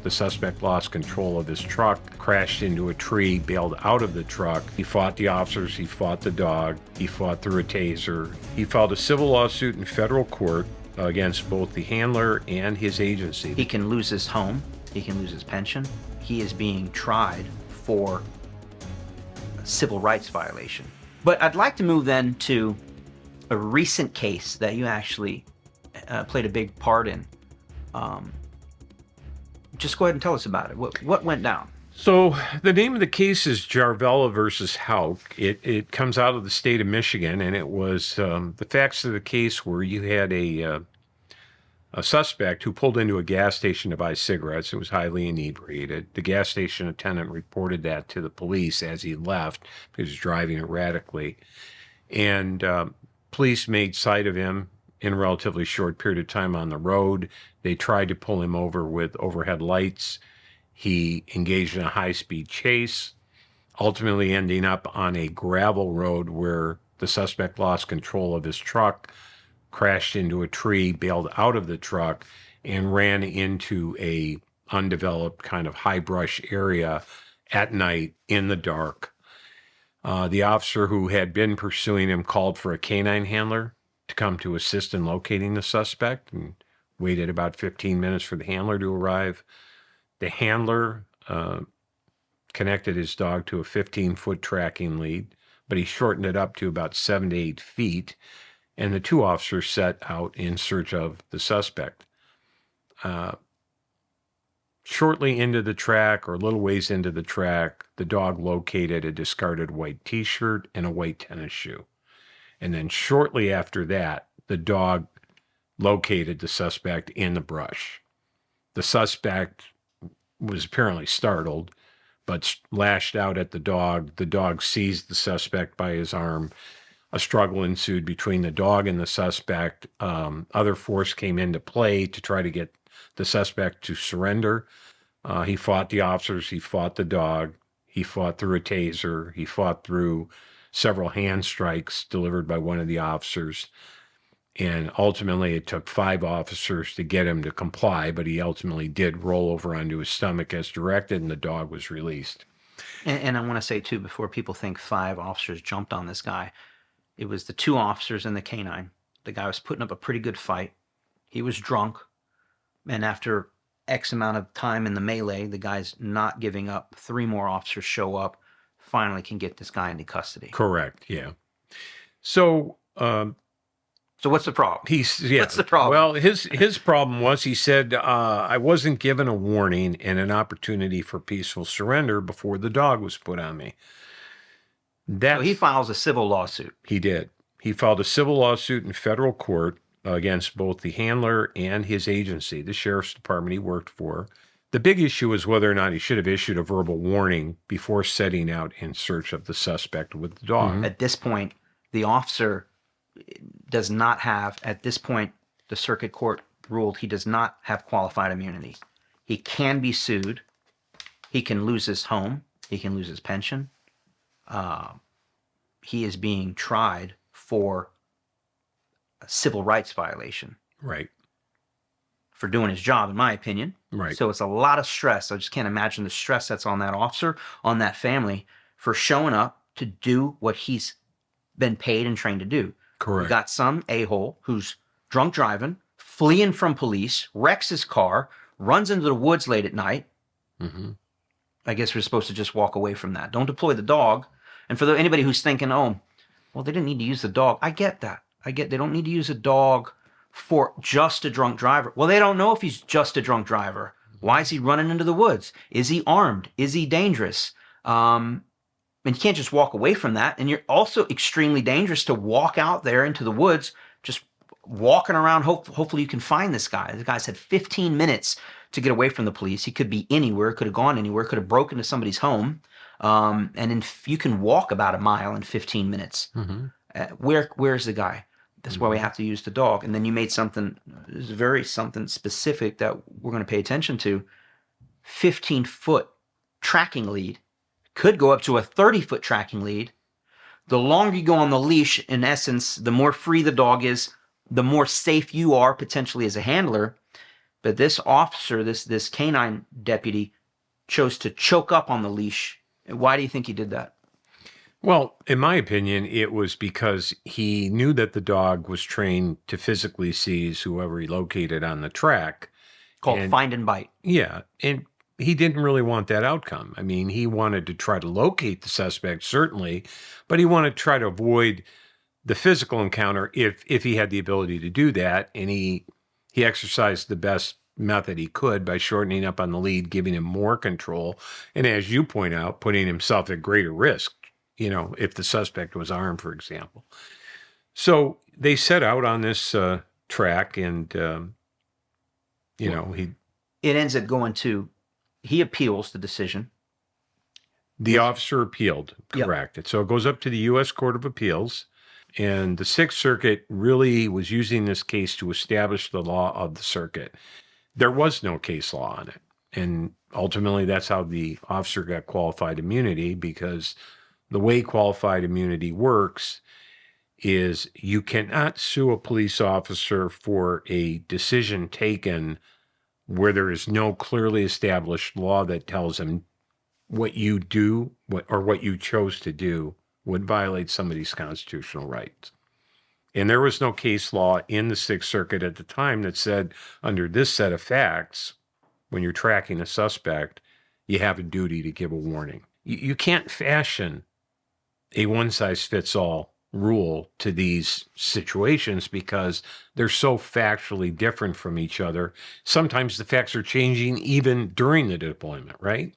The suspect lost control of his truck, crashed into a tree, bailed out of the truck. He fought the officers, he fought the dog, he fought through a taser. He filed a civil lawsuit in federal court against both the handler and his agency. He can lose his home, he can lose his pension. He is being tried for a civil rights violation. But I'd like to move then to a recent case that you actually played a big part in. Just go ahead and tell us about it. What went down? So the name of the case is Jarvella versus Hauk. It comes out of the state of Michigan, and it was the facts of the case where you had a suspect who pulled into a gas station to buy cigarettes. It was highly inebriated. The gas station attendant reported that to the police as he left. He was driving erratically, and police made sight of him in a relatively short period of time on the road. They tried to pull him over with overhead lights. He engaged in a high-speed chase, ultimately ending up on a gravel road where the suspect lost control of his truck, crashed into a tree, bailed out of the truck, and ran into a undeveloped kind of high brush area at night in the dark. The officer who had been pursuing him called for a K9 handler to come to assist in locating the suspect and waited about 15 minutes for the handler to arrive. The handler connected his dog to a 15-foot tracking lead, but he shortened it up to about 7 to 8 feet, and the two officers set out in search of the suspect. Shortly into the track, or a little ways into the track, the dog located a discarded white t-shirt and a white tennis shoe. And then shortly after that, the dog located the suspect in the brush. The suspect was apparently startled, but lashed out at the dog. The dog seized the suspect by his arm. A struggle ensued between the dog and the suspect. Other force came into play to try to get the suspect to surrender. He fought the officers, he fought the dog, he fought through a taser, he fought through several hand strikes delivered by one of the officers. And ultimately, it took 5 officers to get him to comply, but he ultimately did roll over onto his stomach as directed, and the dog was released. And I want to say, too, before people think 5 officers jumped on this guy, it was the 2 officers and the K9. The guy was putting up a pretty good fight. He was drunk, and after X amount of time in the melee, the guy's not giving up. 3 more officers show up, finally can get this guy into custody. Correct, yeah. So what's the problem? What's the problem? Well, his problem was, he said, I wasn't given a warning and an opportunity for peaceful surrender before the dog was put on me. So he files a civil lawsuit. He did. He filed a civil lawsuit in federal court against both the handler and his agency, the sheriff's department he worked for. The big issue is whether or not he should have issued a verbal warning before setting out in search of the suspect with the dog. Mm-hmm. At this point, the officer does not have, at this point, the circuit court ruled he does not have qualified immunity. He can be sued. He can lose his home. He can lose his pension. He is being tried for a civil rights violation. Right. For doing his job, in my opinion. Right. So it's a lot of stress. I just can't imagine the stress that's on that officer, on that family, for showing up to do what he's been paid and trained to do. Correct. You got some a-hole who's drunk driving, fleeing from police, wrecks his car, runs into the woods late at night. Mm-hmm. I guess we're supposed to just walk away from that. Don't deploy the dog. And for anybody who's thinking, oh, well, they didn't need to use the dog. I get that. They don't need to use a dog for just a drunk driver. Well, they don't know if he's just a drunk driver. Why is he running into the woods? Is he armed? Is he dangerous? And you can't just walk away from that. And you're also extremely dangerous to walk out there into the woods, just walking around. Hopefully you can find this guy. The guy's had 15 minutes to get away from the police. He could be anywhere, could have gone anywhere, could have broken into somebody's home. And you can walk about a mile in 15 minutes. Mm-hmm. Where's the guy? That's why we have to use the dog. And then you made something specific that we're going to pay attention to. 15-foot tracking lead could go up to a 30-foot tracking lead. The longer you go on the leash, in essence, the more free the dog is, the more safe you are potentially as a handler. But this officer, this canine deputy, chose to choke up on the leash. Why do you think he did that? Well, in my opinion, it was because he knew that the dog was trained to physically seize whoever he located on the track. Called And find and bite. yeah, and he didn't really want that outcome. I mean, he wanted to try to locate the suspect, certainly, but he wanted to try to avoid the physical encounter if he had the ability to do that. And he exercised the best method he could by shortening up on the lead, giving him more control, and as you point out, putting himself at greater risk, if the suspect was armed, for example. So they set out on this track, and he It ends up going to, he appeals the decision. the officer appealed, Yep. correct. So it goes up to the U.S. Court of Appeals, and the Sixth Circuit really was using this case to establish the law of the circuit. There was no case law on it, and ultimately that's how the officer got qualified immunity, because the way qualified immunity works is you cannot sue a police officer for a decision taken where there is no clearly established law that tells him what you do or what you chose to do would violate somebody's constitutional rights. And there was no case law in the Sixth Circuit at the time that said, under this set of facts, when you're tracking a suspect, you have a duty to give a warning. You can't fashion a one-size-fits-all rule to these situations because they're so factually different from each other. Sometimes the facts are changing even during the deployment, right?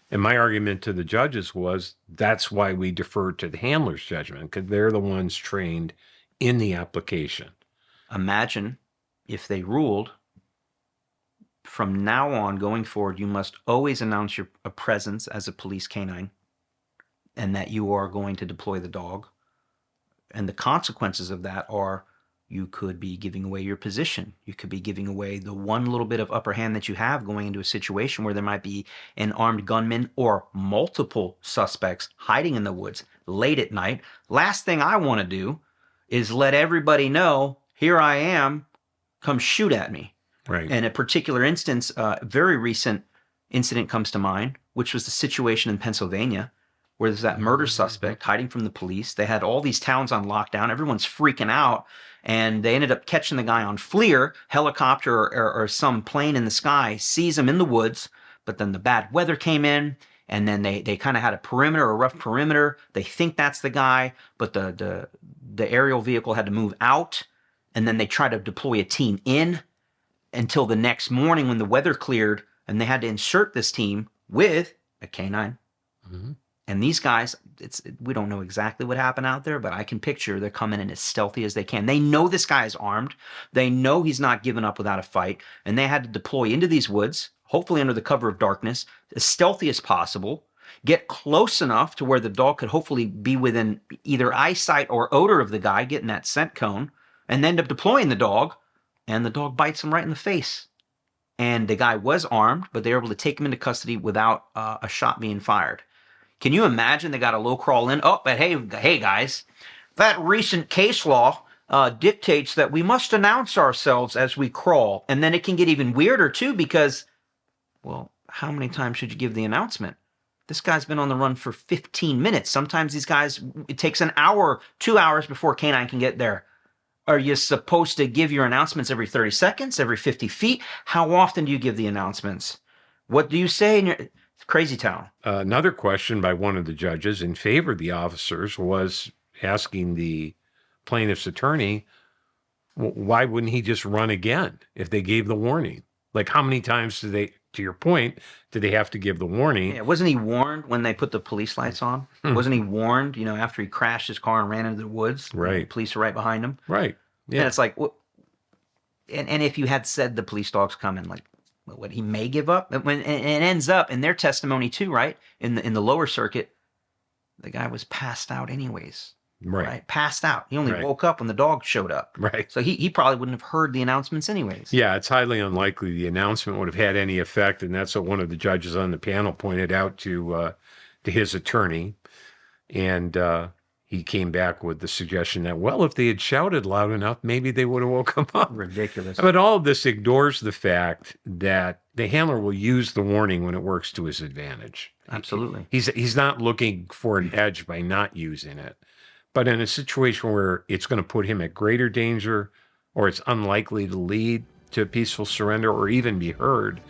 And my argument to the judges was that's why we defer to the handler's judgment, because they're the ones trained in the application. Imagine if they ruled, from now on going forward, you must always announce your presence as a police canine and that you are going to deploy the dog. And the consequences of that are you could be giving away your position. You could be giving away the one little bit of upper hand that you have going into a situation where there might be an armed gunman or multiple suspects hiding in the woods late at night. Last thing I want to do is let everybody know, here I am, come shoot at me. Right. And a particular instance, very recent incident comes to mind, which was the situation in Pennsylvania where there's that murder suspect hiding from the police. They had all these towns on lockdown. Everyone's freaking out. And they ended up catching the guy on FLIR, helicopter or some plane in the sky, sees him in the woods. But then the bad weather came in, and then they kind of had a perimeter, a rough perimeter. They think that's the guy, but the aerial vehicle had to move out. And then they tried to deploy a team in until the next morning when the weather cleared, and they had to insert this team with a K9. Mm-hmm. And these guys, we don't know exactly what happened out there, but I can picture they're coming in as stealthy as they can. They know this guy is armed. They know he's not giving up without a fight. And they had to deploy into these woods, hopefully under the cover of darkness, as stealthy as possible, get close enough to where the dog could hopefully be within either eyesight or odor of the guy, getting that scent cone, and end up deploying the dog, and the dog bites him right in the face. And the guy was armed, but they were able to take him into custody without a shot being fired. Can you imagine they got a low crawl in? Oh, but hey guys, that recent case law dictates that we must announce ourselves as we crawl. And then it can get even weirder too because, well, how many times should you give the announcement? This guy's been on the run for 15 minutes. Sometimes these guys, it takes an hour, 2 hours before K9 can get there. Are you supposed to give your announcements every 30 seconds, every 50 feet? How often do you give the announcements? What do you say in your... Crazy town. Another question by one of the judges in favor of the officers was asking the plaintiff's attorney, why wouldn't he just run again if they gave the warning? Like, how many times do they, to your point, did they have to give the warning? Yeah, wasn't he warned when they put the police lights on? Wasn't he warned, after he crashed his car and ran into the woods? Right. The police are right behind him. Right. Yeah. And it's like, and if you had said the police dog's coming, like, what he may give up, and it ends up in their testimony too, right? In the lower circuit, the guy was passed out anyways, right? Passed out. He only woke up when the dog showed up, right? So he probably wouldn't have heard the announcements anyways. Yeah, it's highly unlikely the announcement would have had any effect, and that's what one of the judges on the panel pointed out to his attorney, and he came back with the suggestion that, well, if they had shouted loud enough, maybe they would have woke him up. Ridiculous. But all of this ignores the fact that the handler will use the warning when it works to his advantage. Absolutely. He's not looking for an edge by not using it. But in a situation where it's going to put him at greater danger, or it's unlikely to lead to a peaceful surrender or even be heard,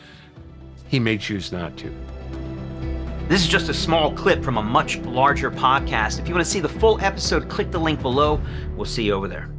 he may choose not to. This is just a small clip from a much larger podcast. If you want to see the full episode, click the link below. We'll see you over there.